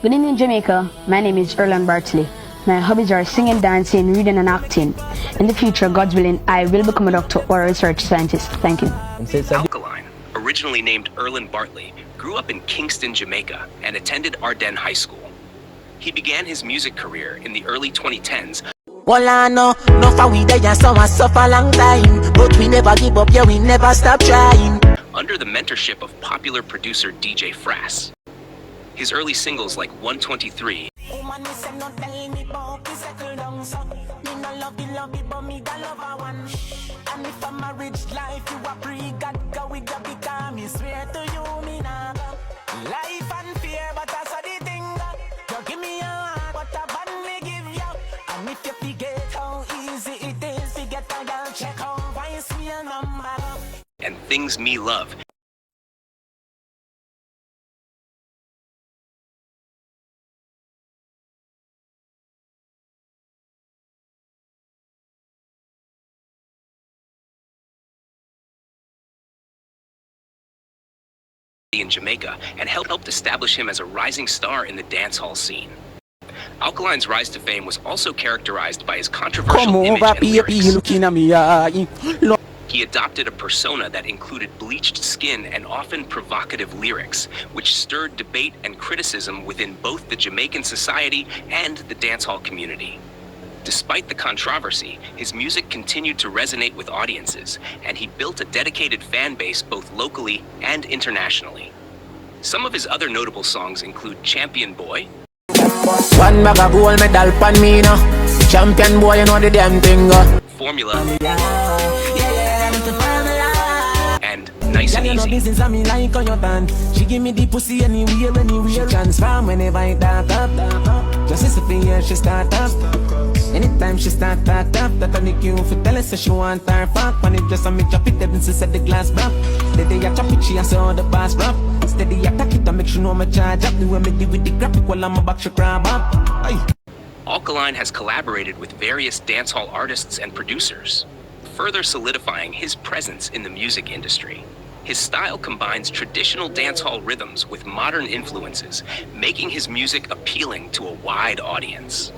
Good evening, Jamaica. My name is Erland Bartley. My hobbies are singing, dancing, reading, and acting. In the future, God's willing, I will become a doctor or a research scientist. Thank you. Alkaline, originally named Erland Bartley, grew up in Kingston, Jamaica, and attended Ardennes High School. He began his music career in the early 2010s. Well, I know, no for we there, so I suffer long time. But we never give up, yeah, we never stop trying. Under the mentorship of popular producer DJ Frass. His early singles like 123 and Things Me Love in Jamaica and helped establish him as a rising star in the dancehall scene. Alkaline's rise to fame was also characterized by his controversial image and lyrics. He adopted a persona that included bleached skin and often provocative lyrics, which stirred debate and criticism within both the Jamaican society and the dancehall community. Despite the controversy, his music continued to resonate with audiences, and he built a dedicated fan base both locally and internationally. Some of his other notable songs include Champion Boy, One bag of gold medal pan me now. Champion boy, you know the damn thing. Formula, and Nice and Easy. She give me the pussy anywhere. She transform whenever I start up. Just disappear, she start up. Anytime she start up, that I make you for tell her so she want her fuck. When it just a me chop it, then she said the glass block. The day I chop it, she saw the bass drop. Steady attack it, I make sure no me charge up. The way me deal with the graphic while I'm a back, she grab up. Aye. Alkaline has collaborated with various dancehall artists and producers, further solidifying his presence in the music industry. His style combines traditional dancehall rhythms with modern influences, making his music appealing to a wide audience.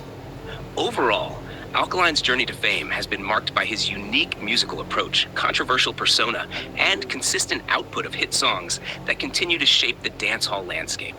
Overall, Alkaline's journey to fame has been marked by his unique musical approach, controversial persona, and consistent output of hit songs that continue to shape the dancehall landscape.